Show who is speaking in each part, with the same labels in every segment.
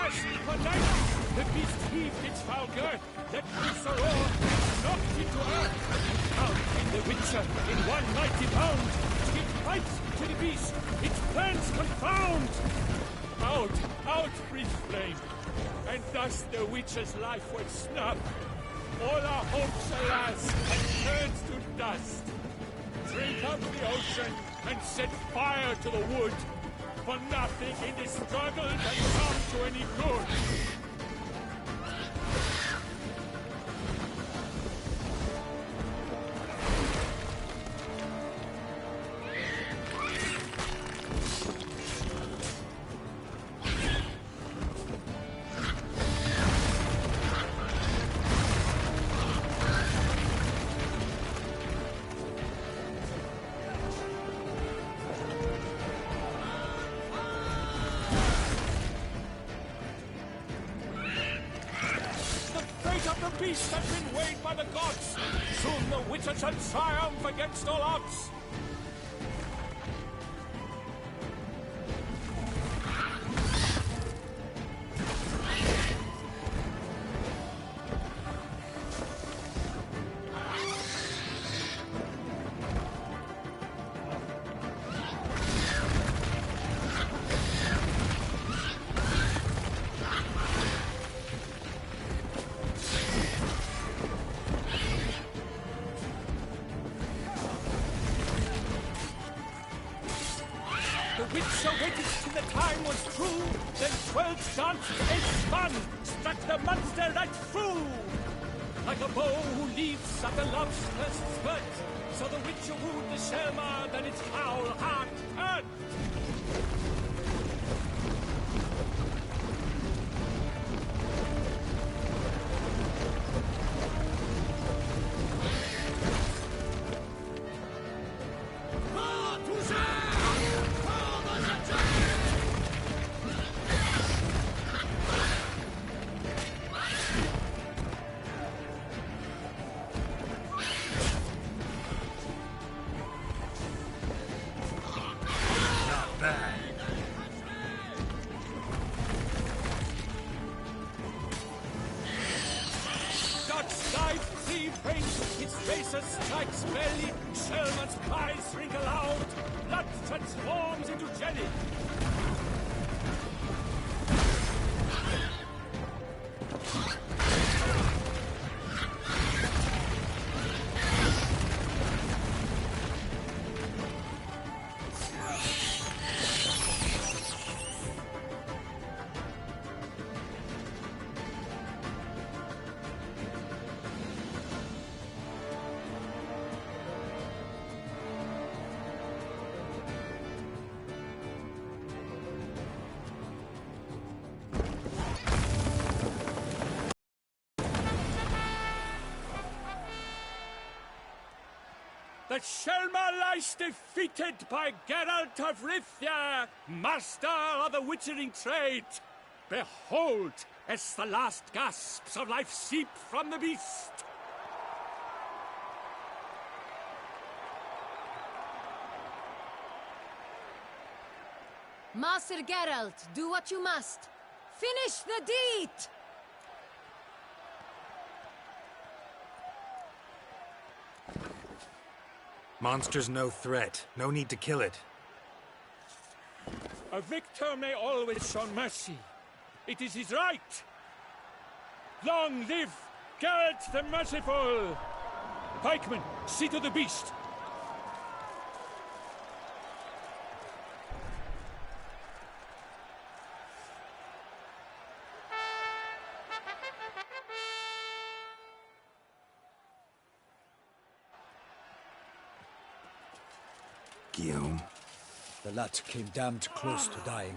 Speaker 1: flashed for night. The beast heaved its foul girth, let loose a roar, knocked into earth. Out came the Witcher in one mighty bound. It fights to the beast, its plans confound. Out breathed flame, and thus the Witcher's life was snuffed. All our hopes, alas, had turned to dust. Drink up the ocean and set fire to the wood, for nothing in this struggle can come to any good. The beast has been weighed by the gods. Soon the Witcher shall triumph against all odds. The Witcher waited till the time was true, then 12 danced and spun, struck the monster right through. Like a bow who leaps at the love's first spurt, so the Witcher wooed the Selma, then its foul heart turned. Its razor strikes belly, Sherman's cries ring aloud, blood transforms into jelly. The Shelma lies defeated by Geralt of Rivia, master of the witchering trade. Behold, as the last gasps of life seep from the beast.
Speaker 2: Master Geralt, do what you must. Finish the deed!
Speaker 3: Monster's no threat. No need to kill it.
Speaker 1: A victor may always show mercy. It is his right. Long live Geralt the Merciful! Pikemen, see to the beast.
Speaker 3: Guillaume.
Speaker 4: The lad came damned close to dying.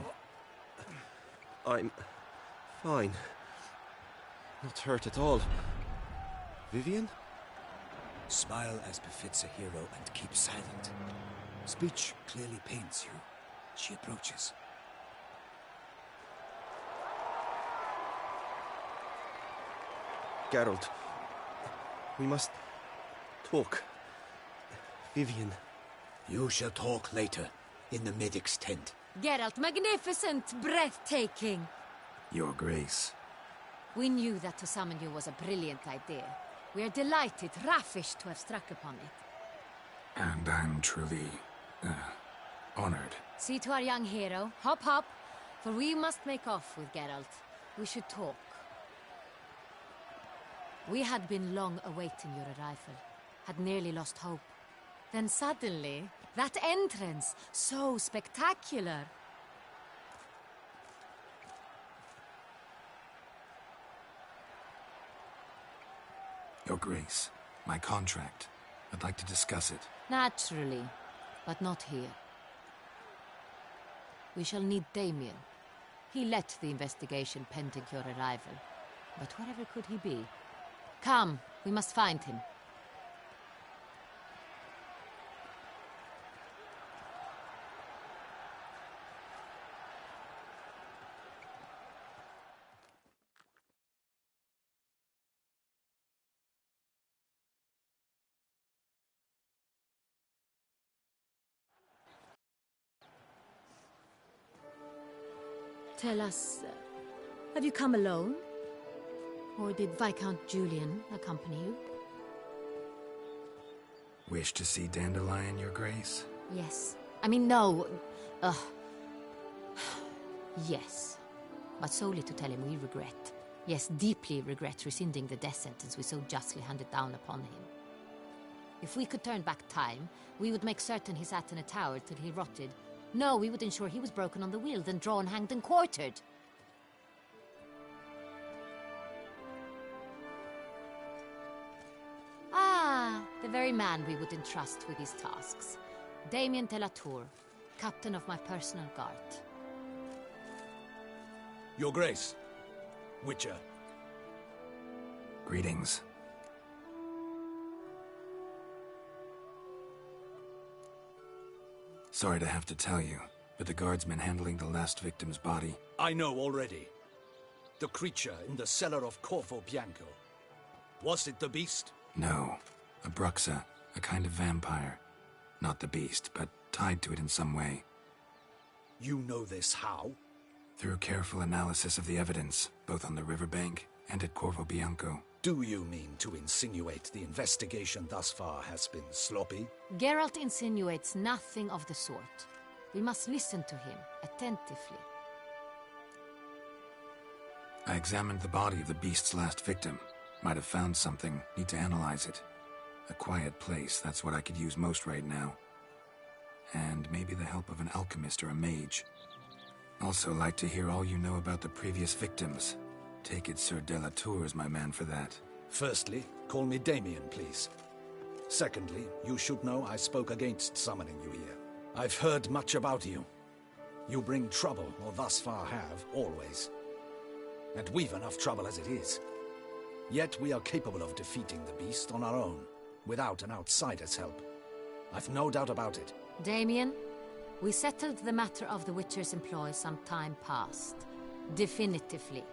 Speaker 5: I'm fine. Not hurt at all. Vivian?
Speaker 4: Smile as befits a hero and keep silent. Speech clearly pains you. She approaches.
Speaker 5: Geralt, we must talk. Vivian.
Speaker 4: You shall talk later, in the medic's tent.
Speaker 2: Geralt, magnificent, breathtaking.
Speaker 3: Your Grace.
Speaker 2: We knew that to summon you was a brilliant idea. We are delighted, ravished to have struck upon it.
Speaker 3: And I'm truly, honored.
Speaker 2: See to our young hero. Hop, hop. For we must make off with Geralt. We should talk. We had been long awaiting your arrival. Had nearly lost hope. Then suddenly, that entrance, so spectacular.
Speaker 3: Your Grace, my contract. I'd like to discuss it.
Speaker 2: Naturally, but not here. We shall need Damien. He led the investigation pending your arrival. But wherever could he be? Come, we must find him. Tell us, have you come alone? Or did Viscount Julian accompany you?
Speaker 3: Wish to see Dandelion, Your Grace?
Speaker 2: Yes. I mean, no. Yes. But solely to tell him we regret. Yes, deeply regret rescinding the death sentence we so justly handed down upon him. If we could turn back time, we would make certain he sat in a tower till he rotted. No, we would ensure he was broken on the wheel, then drawn, hanged, and quartered. Ah, the very man we would entrust with these tasks. Damien de la Tour, captain of my personal guard.
Speaker 4: Your Grace. Witcher.
Speaker 3: Greetings. Sorry to have to tell you, but the guardsman handling the last victim's body...
Speaker 4: I know already. The creature in the cellar of Corvo Bianco. Was it the beast?
Speaker 3: No. A Bruxa, a kind of vampire. Not the beast, but tied to it in some way.
Speaker 4: You know this how?
Speaker 3: Through careful analysis of the evidence, both on the riverbank and at Corvo Bianco.
Speaker 4: Do you mean to insinuate the investigation thus far has been sloppy?
Speaker 2: Geralt insinuates nothing of the sort. We must listen to him attentively.
Speaker 3: I examined the body of the beast's last victim. Might have found something, need to analyze it. A quiet place, that's what I could use most right now. And maybe the help of an alchemist or a mage. Also like to hear all you know about the previous victims. Take it Sir de la Tour is my man for that.
Speaker 4: Firstly, call me Damien, please. Secondly, you should know I spoke against summoning you here. I've heard much about you. You bring trouble, or thus far have, always. And we've enough trouble as it is. Yet we are capable of defeating the beast on our own, without an outsider's help. I've no doubt about it.
Speaker 2: Damien, we settled the matter of the Witcher's employ some time past. Definitively.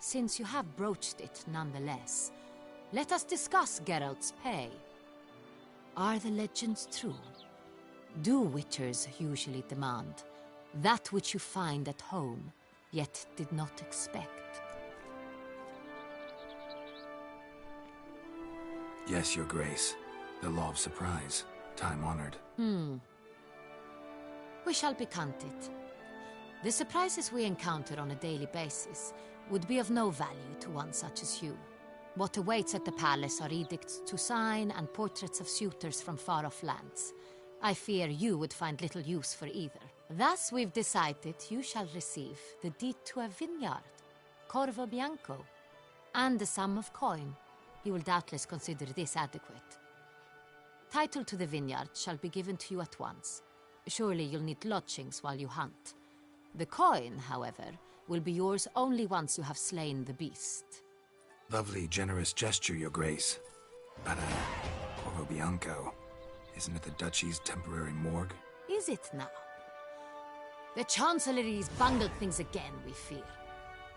Speaker 2: Since you have broached it nonetheless, let us discuss Geralt's pay. Are the legends true? Do Witchers usually demand that which you find at home, yet did not expect?
Speaker 3: Yes, Your Grace. The law of surprise. Time-honored.
Speaker 2: We shall becant it. The surprises we encounter on a daily basis would be of no value to one such as you. What awaits at the palace are edicts to sign and portraits of suitors from far-off lands. I fear you would find little use for either. Thus we've decided you shall receive the deed to a vineyard, Corvo Bianco, and a sum of coin. You will doubtless consider this adequate. Title to the vineyard shall be given to you at once. Surely you'll need lodgings while you hunt. The coin, however, will be yours only once you have slain the beast.
Speaker 3: Lovely, generous gesture, Your Grace. But, Corvo Bianco, isn't it the Duchy's temporary morgue?
Speaker 2: Is it now? The Chancellery's bungled things again, we fear.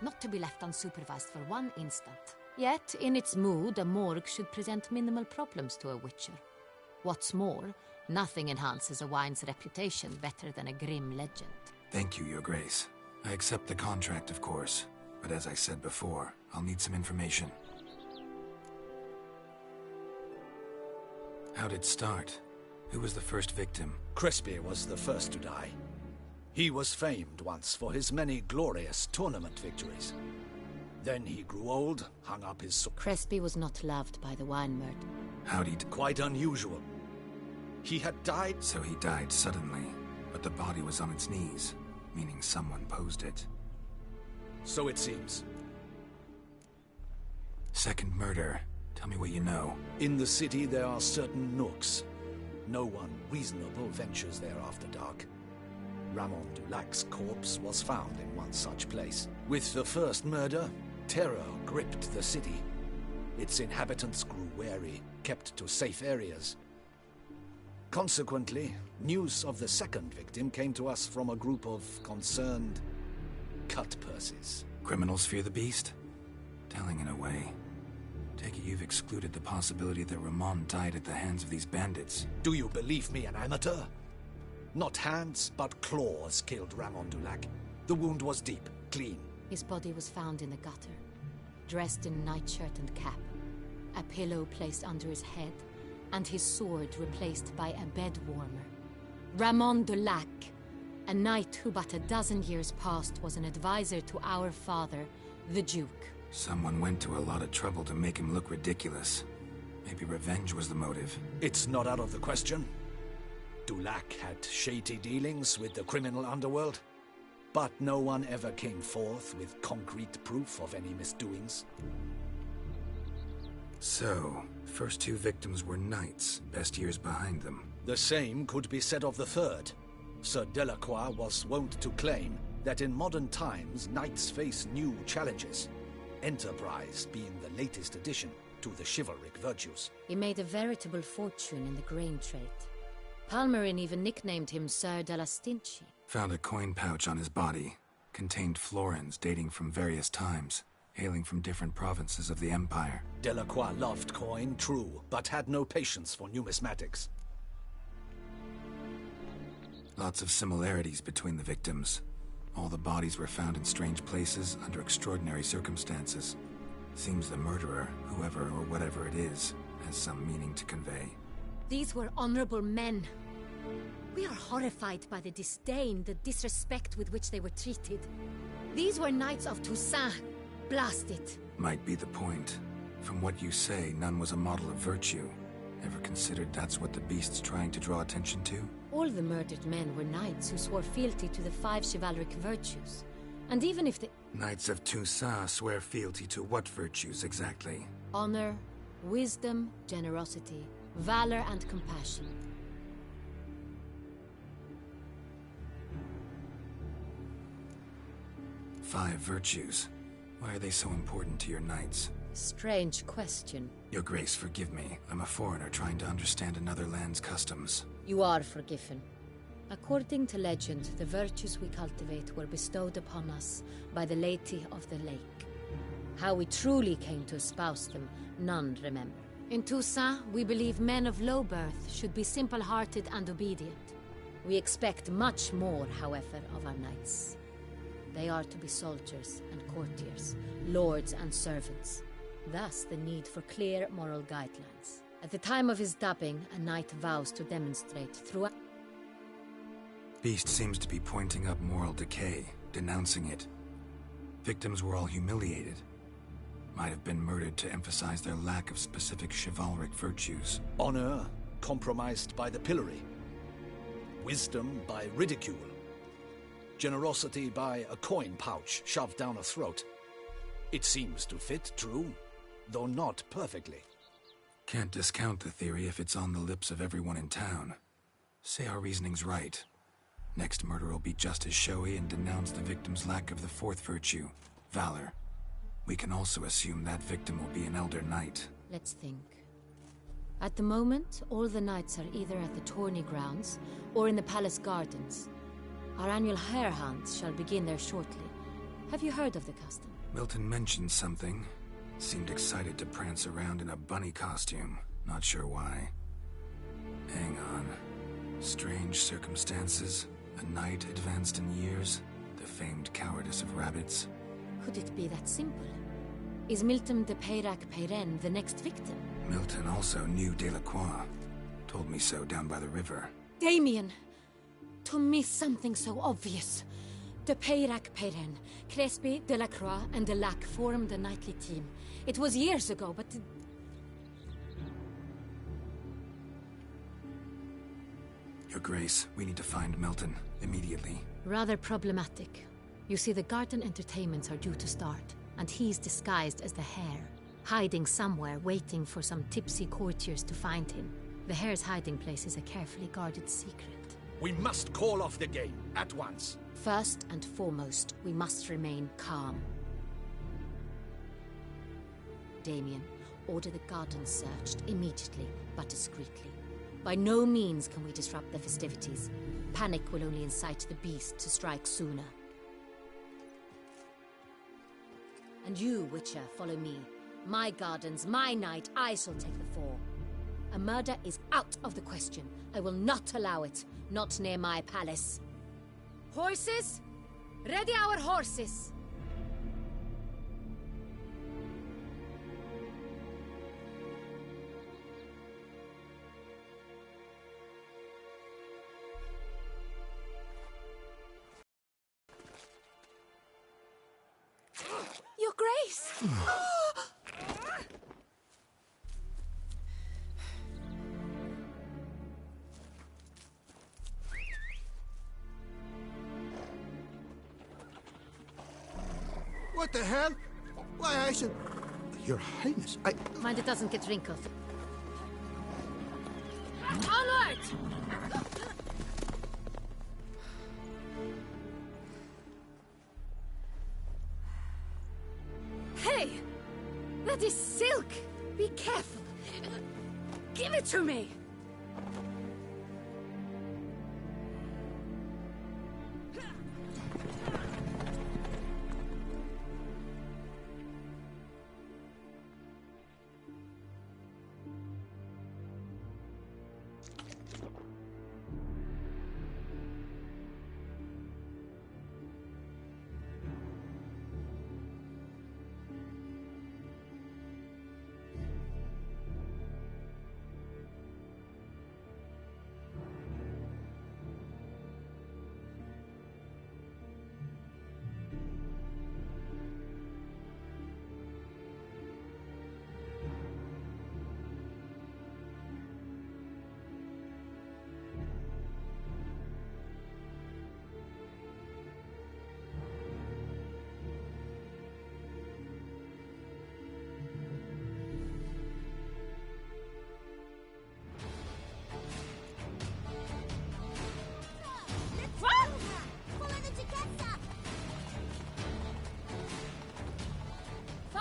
Speaker 2: Not to be left unsupervised for one instant. Yet, in its mood, a morgue should present minimal problems to a Witcher. What's more, nothing enhances a wine's reputation better than a grim legend.
Speaker 3: Thank you, Your Grace. I accept the contract, of course. But as I said before, I'll need some information. How'd it start? Who was the first victim?
Speaker 4: Crespi was the first to die. He was famed once for his many glorious tournament victories. Then he grew old, hung up his sword.
Speaker 2: Crespi was not loved by the wine murder.
Speaker 3: How'd he
Speaker 4: Quite unusual. He had died.
Speaker 3: So he died suddenly, but the body was on its knees, meaning someone posed it.
Speaker 4: So it seems.
Speaker 3: Second murder. Tell me what you know.
Speaker 4: In the city there are certain nooks. No one reasonable ventures there after dark. Ramon Dulac's corpse was found in one such place. With the first murder, terror gripped the city. Its inhabitants grew wary, kept to safe areas. Consequently, news of the second victim came to us from a group of concerned cut-purses.
Speaker 3: Criminals fear the beast? Telling in a way. Take it you've excluded the possibility that Ramon died at the hands of these bandits.
Speaker 4: Do you believe me, an amateur? Not hands, but claws killed Ramon Dulac. The wound was deep, clean.
Speaker 2: His body was found in the gutter, dressed in nightshirt and cap, a pillow placed under his head, and his sword replaced by a bed warmer. Ramon Dulac, a knight who but a dozen years past was an advisor to our father, the Duke.
Speaker 3: Someone went to a lot of trouble to make him look ridiculous. Maybe revenge was the motive.
Speaker 4: It's not out of the question. Dulac had shady dealings with the criminal underworld, but no one ever came forth with concrete proof of any misdoings.
Speaker 3: So, first two victims were knights, best years behind them.
Speaker 4: The same could be said of the third. Sir Delacroix was wont to claim that in modern times knights face new challenges, enterprise being the latest addition to the chivalric virtues.
Speaker 2: He made a veritable fortune in the grain trade. Palmerin even nicknamed him Sir de la Stinchi.
Speaker 3: Found a coin pouch on his body. Contained florins dating from various times, hailing from different provinces of the Empire.
Speaker 4: Delacroix loved coin, true, but had no patience for numismatics.
Speaker 3: Lots of similarities between the victims. All the bodies were found in strange places under extraordinary circumstances. Seems the murderer, whoever or whatever it is, has some meaning to convey.
Speaker 2: These were honorable men. We are horrified by the disdain, the disrespect with which they were treated. These were knights of Toussaint. Blast it.
Speaker 3: Might be the point. From what you say, none was a model of virtue. Ever considered that's what the beast's trying to draw attention to?
Speaker 2: All the murdered men were knights who swore fealty to the 5 chivalric virtues. And even if the
Speaker 3: Knights of Toussaint swear fealty to what virtues exactly?
Speaker 2: honor, wisdom, generosity, valor, and compassion.
Speaker 3: Five virtues. Why are they so important to your knights?
Speaker 2: Strange question.
Speaker 3: Your Grace, forgive me. I'm a foreigner trying to understand another land's customs.
Speaker 2: You are forgiven. According to legend, the virtues we cultivate were bestowed upon us by the Lady of the Lake. How we truly came to espouse them, none remember. In Toussaint, we believe men of low birth should be simple-hearted and obedient. We expect much more, however, of our knights. They are to be soldiers and courtiers, lords and servants. Thus, the need for clear moral guidelines. At the time of his dubbing, a knight vows to demonstrate throughout.
Speaker 3: Beast seems to be pointing up moral decay, denouncing it. Victims were all humiliated. Might have been murdered to emphasize their lack of specific chivalric virtues.
Speaker 4: Honor compromised by the pillory. Wisdom by ridicule. Generosity by a coin pouch shoved down a throat. It seems to fit, true, though not perfectly.
Speaker 3: Can't discount the theory if it's on the lips of everyone in town. Say our reasoning's right. Next murder will be just as showy and denounce the victim's lack of the fourth virtue, valor. We can also assume that victim will be an elder knight.
Speaker 2: Let's think. At the moment, all the knights are either at the tourney grounds or in the palace gardens. Our annual hare hunt shall begin there shortly. Have you heard of the custom?
Speaker 3: Milton mentioned something. Seemed excited to prance around in a bunny costume. Not sure why. Hang on. Strange circumstances. A knight advanced in years. The famed cowardice of rabbits.
Speaker 2: Could it be that simple? Is Milton de Peyrac-Peyren the next victim?
Speaker 3: Milton also knew Delacroix. Told me so down by the river.
Speaker 2: Damien! To miss something so obvious. De Peyrac-Peyren, Crespi, Delacroix, and Delac formed a nightly team. It was years ago, but...
Speaker 3: Your Grace, we need to find Milton, immediately.
Speaker 2: Rather problematic. You see, the garden entertainments are due to start, and he's disguised as the Hare, hiding somewhere, waiting for some tipsy courtiers to find him. The Hare's hiding place is a carefully guarded secret.
Speaker 4: We must call off the game, at once.
Speaker 2: First and foremost, we must remain calm. Damien, order the garden searched immediately, but discreetly. By no means can we disrupt the festivities. Panic will only incite the beast to strike sooner. And you, Witcher, follow me. My gardens, my night, I shall take the fall. A murder is out of the question. I will not allow it. Not near my palace. Horses? Ready our horses! Your Grace!
Speaker 6: What the hell? Why, I should... Your Highness, I...
Speaker 2: Mind it doesn't get wrinkled. Onward! Hey! That is silk! Be careful! Give it to me!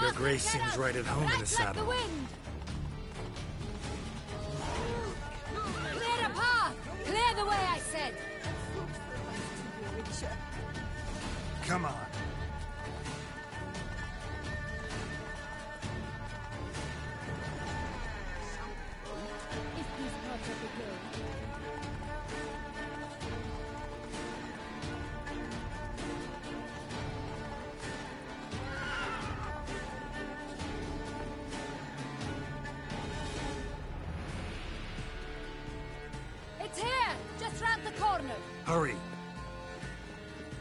Speaker 3: Your Grace seems right at home in the saddle.
Speaker 2: Like the wind. Clear a path! Clear the way, I said!
Speaker 3: Come on.
Speaker 2: Is this part of the game? It's here! Just round the corner!
Speaker 3: Hurry.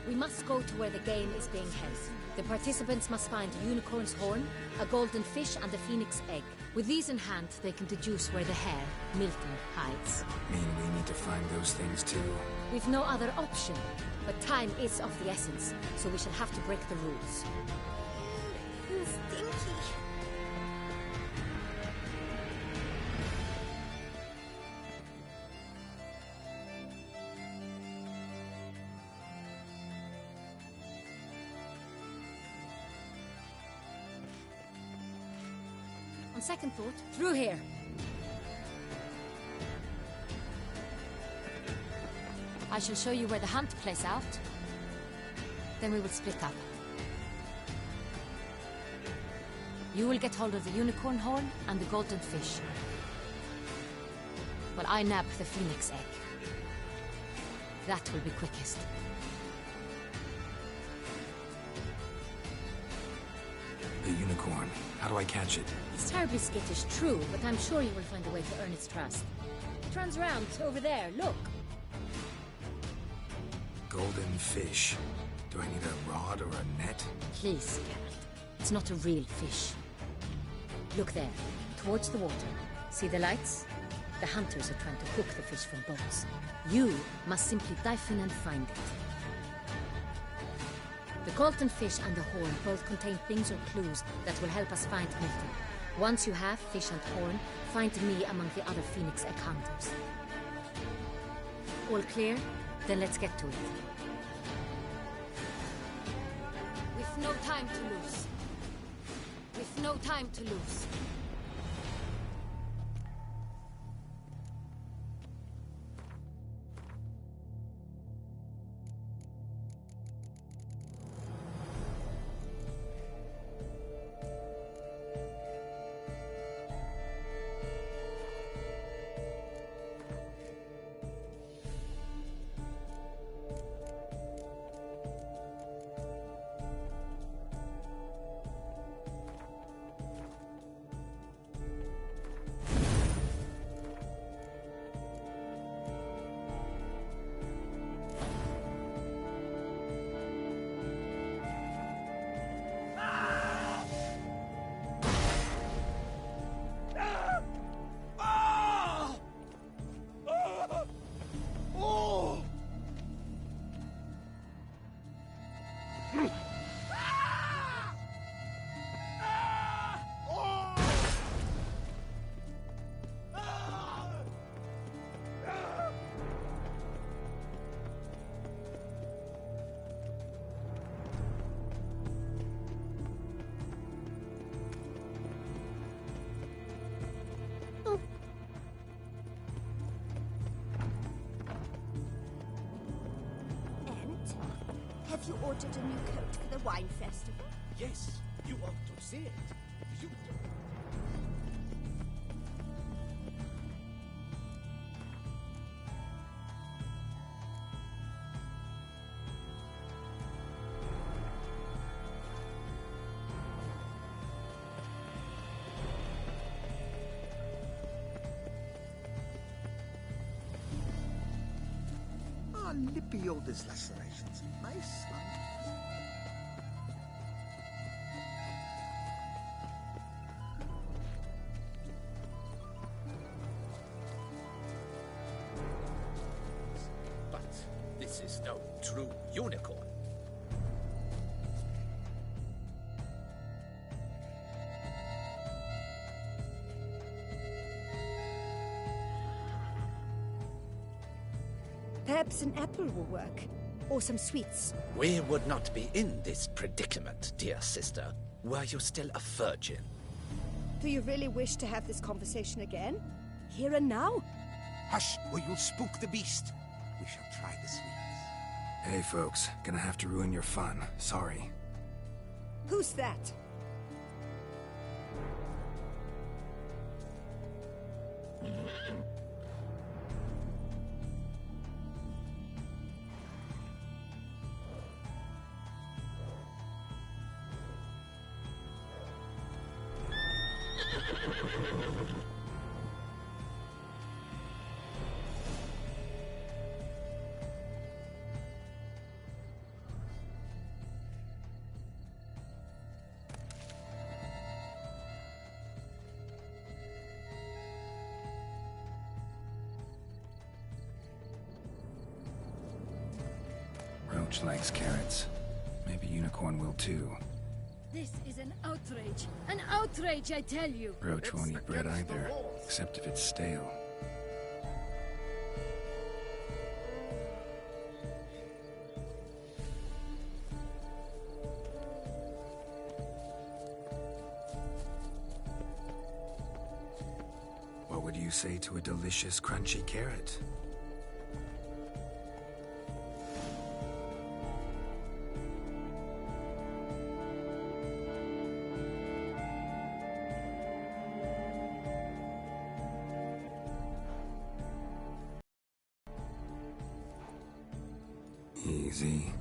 Speaker 2: We must go to where the game is being held. The participants must find a unicorn's horn, a golden fish, and a phoenix egg. With these in hand, they can deduce where the Hare, Milton, hides.
Speaker 3: Mean we need to find those things too.
Speaker 2: We've no other option. But time is of the essence, so we shall have to break the rules.
Speaker 7: Stinky.
Speaker 2: On second thought, through here. I shall show you where the hunt plays out. Then we will split up. You will get hold of the unicorn horn and the golden fish, while I nab the phoenix egg. That will be quickest.
Speaker 3: unicorn. How do I catch it?
Speaker 7: It's terribly skittish, true, but I'm sure you will find a way to earn its trust. It runs around over there, look.
Speaker 3: Golden fish. Do I need a rod or a net?
Speaker 7: Please, Geralt. It's not a real fish. Look there, towards the water. See the lights? The hunters are trying to hook the fish from boats. You must simply dive in and find it. The golden fish and the horn both contain things or clues that will help us find Milton. Once you have fish and horn, find me among the other Phoenix Egg hunters. All clear? Then let's get to it.
Speaker 2: We've no time to lose. We've no time to lose.
Speaker 8: Have you ordered a new coat for the wine festival?
Speaker 1: Yes, you ought to see it. Beautiful.
Speaker 6: Ah, lippy old lacerations. Nice.
Speaker 1: But this is no true unicorn.
Speaker 8: Perhaps an apple will work. Or some sweets.
Speaker 1: We would not be in this predicament, dear sister, were you still a virgin.
Speaker 8: Do you really wish to have this conversation again? Here and now?
Speaker 6: Hush, or you'll spook the beast. We shall try the sweets.
Speaker 3: Hey folks, gonna have to ruin your fun. Sorry.
Speaker 8: Who's that?
Speaker 3: Roach likes carrots. Maybe Unicorn will too.
Speaker 7: This is an outrage! An outrage, I tell you!
Speaker 3: Roach won't eat bread either, except if it's stale. What would you say to a delicious, crunchy carrot? Easy.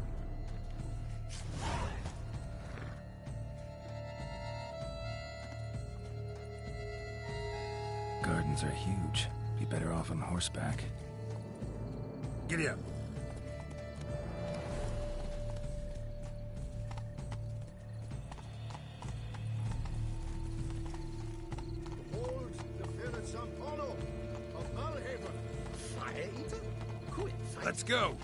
Speaker 3: Hounds are huge. Be better off on horseback. Giddy up.
Speaker 6: Behold the Fury091014's of Valhaven.
Speaker 9: Fire eater? Quit fighting.
Speaker 3: Let's go!